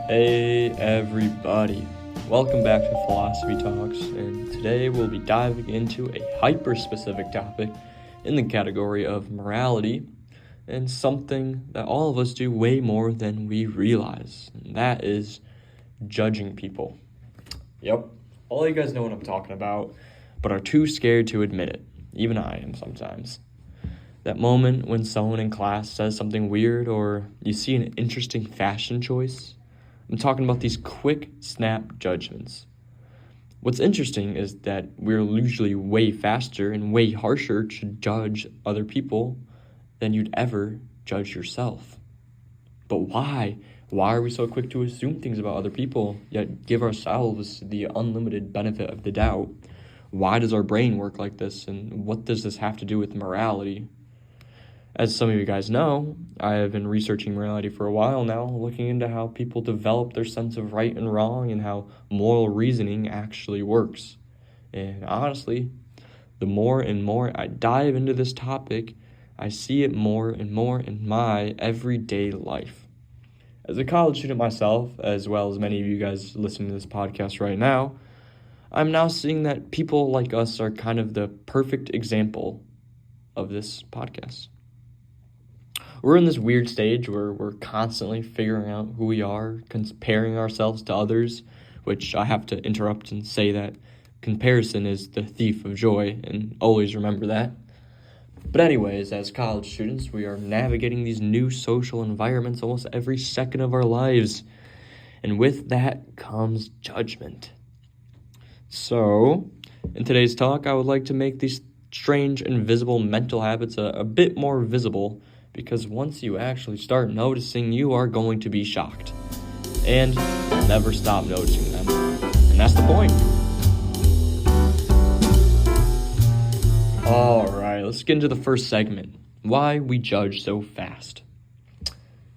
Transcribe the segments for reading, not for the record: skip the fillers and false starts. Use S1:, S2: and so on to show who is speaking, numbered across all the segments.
S1: Hey everybody, welcome back to Philosophy Talks, and today we'll be diving into a hyper-specific topic in the category of morality, and something that all of us do way more than we realize, and that is judging people. Yep, all you guys know what I'm talking about, but are too scared to admit it. Even I am sometimes. That moment when someone in class says something weird, or you see an interesting fashion choice. I'm talking about these quick snap judgments. What's interesting is that we're usually way faster and way harsher to judge other people than you'd ever judge yourself. But why? Why are we so quick to assume things about other people, yet give ourselves the unlimited benefit of the doubt? Why does our brain work like this, and what does this have to do with morality? As some of you guys know, I have been researching morality for a while now, looking into how people develop their sense of right and wrong and how moral reasoning actually works. And honestly, the more and more I dive into this topic, I see it more and more in my everyday life. As a college student myself, as well as many of you guys listening to this podcast right now, I'm now seeing that people like us are kind of the perfect example of this podcast. We're in this weird stage where we're constantly figuring out who we are, comparing ourselves to others, which I have to interrupt and say that comparison is the thief of joy, and always remember that. But anyways, as college students, we are navigating these new social environments almost every second of our lives, and with that comes judgment. So, in today's talk, I would like to make these strange, invisible mental habits a bit more visible, because once you actually start noticing, you are going to be shocked. And you'll never stop noticing them. And that's the point. Alright, let's get into the first segment. Why we judge so fast.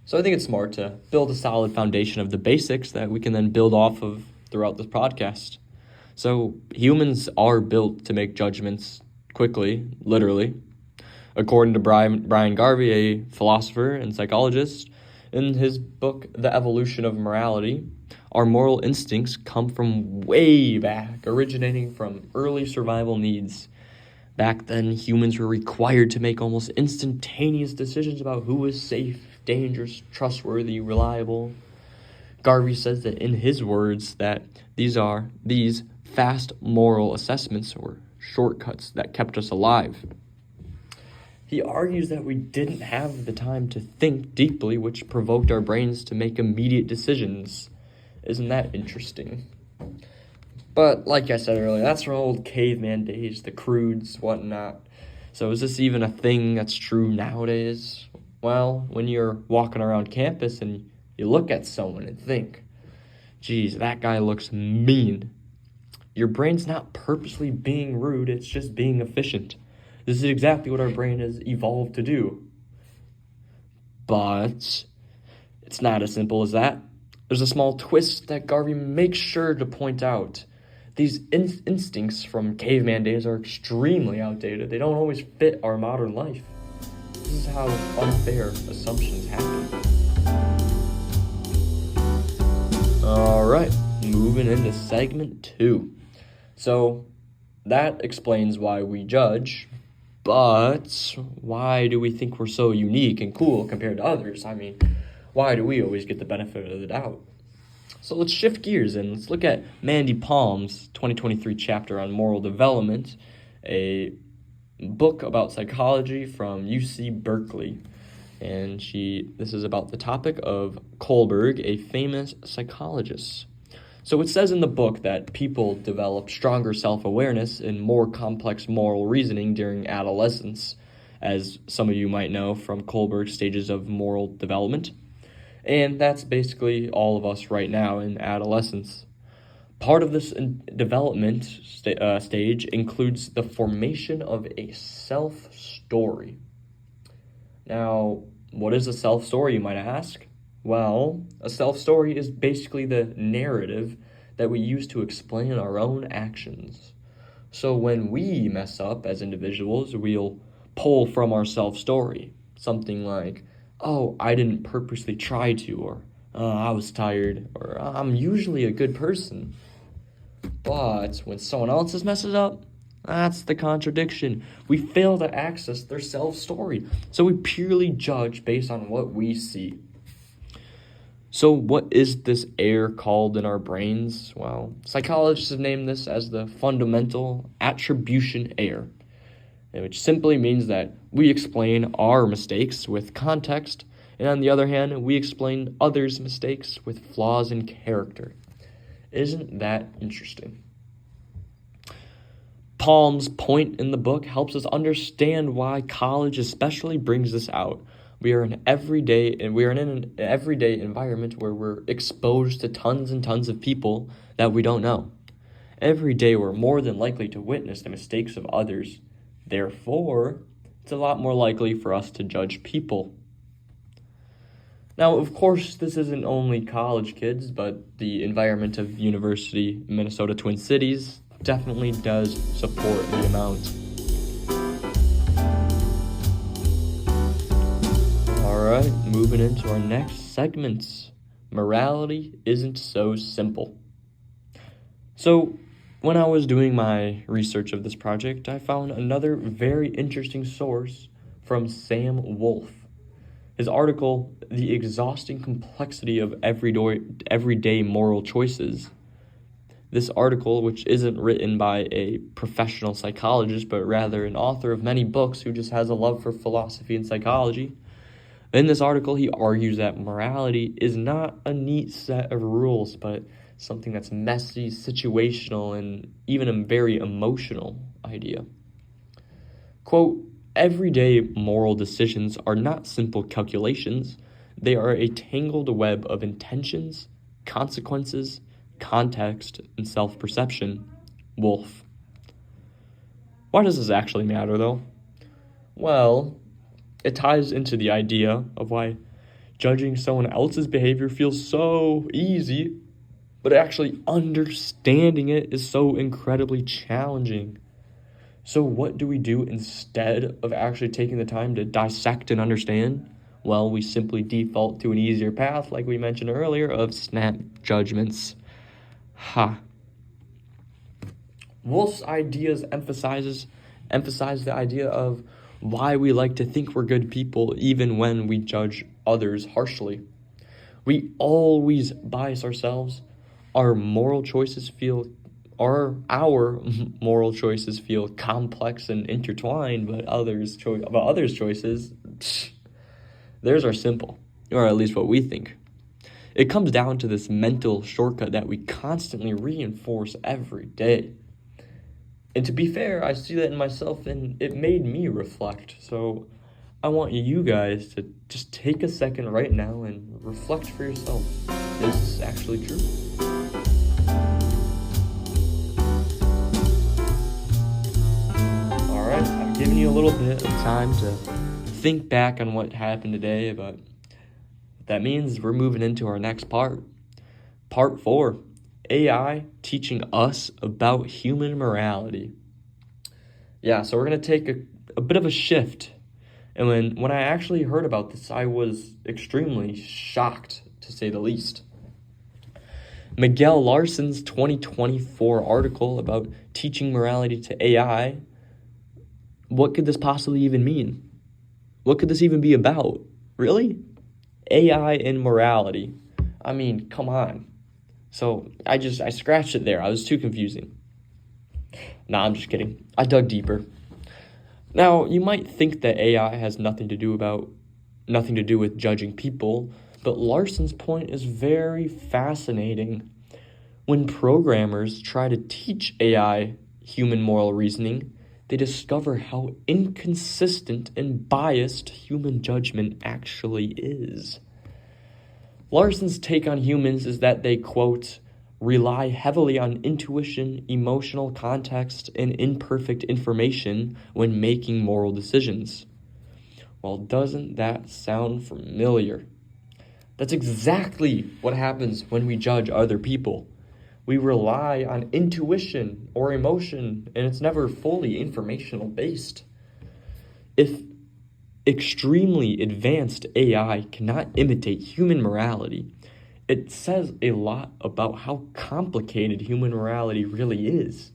S1: So I think it's smart to build a solid foundation of the basics that we can then build off of throughout this podcast. So humans are built to make judgments quickly, literally. According to Brian Garvey, a philosopher and psychologist, in his book, The Evolution of Morality, our moral instincts come from way back, originating from early survival needs. Back then, humans were required to make almost instantaneous decisions about who was safe, dangerous, trustworthy, reliable. Garvey says that in his words that these fast moral assessments were shortcuts that kept us alive. He argues that we didn't have the time to think deeply, which provoked our brains to make immediate decisions. Isn't that interesting? But like I said earlier, that's from old caveman days, the crudes, whatnot. So is this even a thing that's true nowadays? Well, when you're walking around campus and you look at someone and think, geez, that guy looks mean. Your brain's not purposely being rude, it's just being efficient. This is exactly what our brain has evolved to do. But it's not as simple as that. There's a small twist that Garvey makes sure to point out. These instincts from caveman days are extremely outdated. They don't always fit our modern life. This is how unfair assumptions happen. Alright, moving into segment 2. So, that explains why we judge. But why do we think we're so unique and cool compared to others? I mean, why do we always get the benefit of the doubt? So let's shift gears and let's look at Mandy Palm's 2023 chapter on moral development, a book about psychology from UC Berkeley. And this is about the topic of Kohlberg, a famous psychologist. So it says in the book that people develop stronger self-awareness and more complex moral reasoning during adolescence, as some of you might know from Kohlberg's stages of moral development. And that's basically all of us right now in adolescence. Part of this development stage includes the formation of a self-story. Now, what is a self-story, you might ask? Well, a self-story is basically the narrative that we use to explain our own actions. So when we mess up as individuals, we'll pull from our self-story. Something like, oh, I didn't purposely try to, or I was tired, or I'm usually a good person. But when someone else messes up, that's the contradiction. We fail to access their self-story, so we purely judge based on what we see. So what is this error called in our brains? Well, psychologists have named this as the fundamental attribution error, which simply means that we explain our mistakes with context, and on the other hand, we explain others' mistakes with flaws in character. Isn't that interesting? Palm's point in the book helps us understand why college especially brings this out. We are in an everyday environment where we're exposed to tons and tons of people that we don't know. Every day we're more than likely to witness the mistakes of others. Therefore, it's a lot more likely for us to judge people. Now, of course, this isn't only college kids, but the environment of University of Minnesota Twin Cities definitely does support the amount. Alright, moving into our next segment. Morality isn't so simple. So, when I was doing my research of this project, I found another very interesting source from Sam Wolf. His article, The Exhausting Complexity of Everyday Moral Choices. This article, which isn't written by a professional psychologist, but rather an author of many books who just has a love for philosophy and psychology. In this article, he argues that morality is not a neat set of rules, but something that's messy, situational, and even a very emotional idea. Quote, everyday moral decisions are not simple calculations. They are a tangled web of intentions, consequences, context, and self-perception. Wolf. Why does this actually matter, though? Well, it ties into the idea of why judging someone else's behavior feels so easy, but actually understanding it is so incredibly challenging. So what do we do instead of actually taking the time to dissect and understand? Well, we simply default to an easier path, like we mentioned earlier, of snap judgments. Wolf's ideas emphasize the idea of why we like to think we're good people even when we judge others harshly. We always bias ourselves. Our moral choices feel complex and intertwined, but others' choices, theirs are simple, or at least what we think. It comes down to this mental shortcut that we constantly reinforce every day. And to be fair, I see that in myself, and it made me reflect. So I want you guys to just take a second right now and reflect for yourself. Is this actually true? Alright, I've given you a little bit of time to think back on what happened today, but that means we're moving into our next part. Part 4. AI teaching us about human morality. Yeah, so we're going to take a bit of a shift. And when I actually heard about this, I was extremely shocked, to say the least. Miguel Larson's 2024 article about teaching morality to AI, what could this possibly even mean? What could this even be about? Really? AI and morality. I mean, come on. So I scratched it there. I was too confusing. Nah, I'm just kidding. I dug deeper. Now, you might think that AI has nothing to do with judging people, but Larson's point is very fascinating. When programmers try to teach AI human moral reasoning, they discover how inconsistent and biased human judgment actually is. Larson's take on humans is that they, quote, rely heavily on intuition, emotional context, and imperfect information when making moral decisions. Well, doesn't that sound familiar? That's exactly what happens when we judge other people. We rely on intuition or emotion, and it's never fully informational based. If extremely advanced AI cannot imitate human morality, it says a lot about how complicated human morality really is.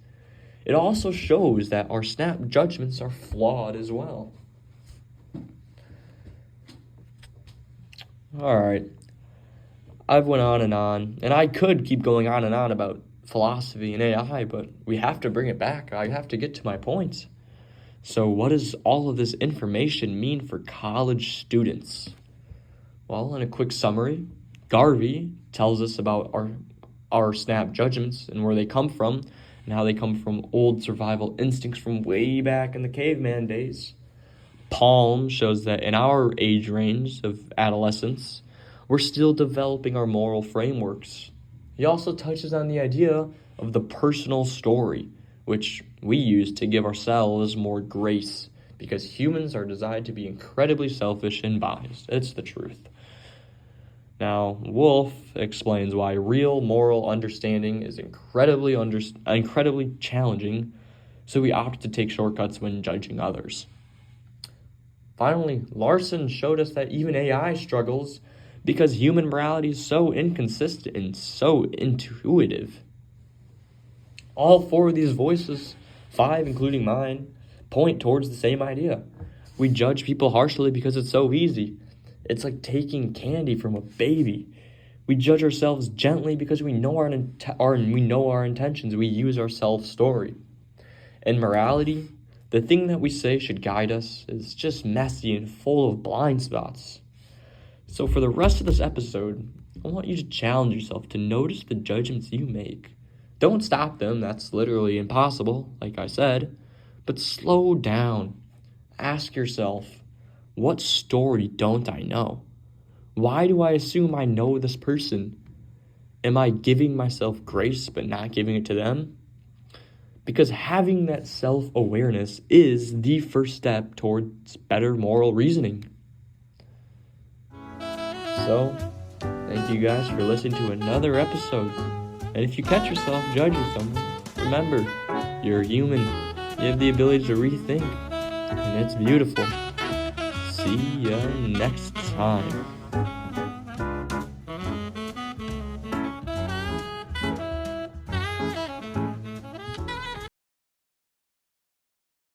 S1: It also shows that our snap judgments are flawed as well. Alright, I've went on, and I could keep going on and on about philosophy and AI, but we have to bring it back. I have to get to my points. So what does all of this information mean for college students? Well, in a quick summary, Garvey tells us about our snap judgments and where they come from, and how they come from old survival instincts from way back in the caveman days. Palm shows that in our age range of adolescence, we're still developing our moral frameworks. He also touches on the idea of the personal story, which we use to give ourselves more grace, because humans are designed to be incredibly selfish and biased. It's the truth. Now, Wolff explains why real moral understanding is incredibly challenging, so we opt to take shortcuts when judging others. Finally, Larson showed us that even AI struggles because human morality is so inconsistent and so intuitive. All four of these voices, 5 including mine, point towards the same idea. We judge people harshly because it's so easy. It's like taking candy from a baby. We judge ourselves gently because we know our intentions. We use our self-story. In morality, the thing that we say should guide us is just messy and full of blind spots. So for the rest of this episode, I want you to challenge yourself to notice the judgments you make. Don't stop them, that's literally impossible, like I said, but slow down. Ask yourself, what story don't I know? Why do I assume I know this person? Am I giving myself grace but not giving it to them? Because having that self-awareness is the first step towards better moral reasoning. So, thank you guys for listening to another episode. And if you catch yourself judging someone, remember, you're human. You have the ability to rethink, and it's beautiful. See ya next time.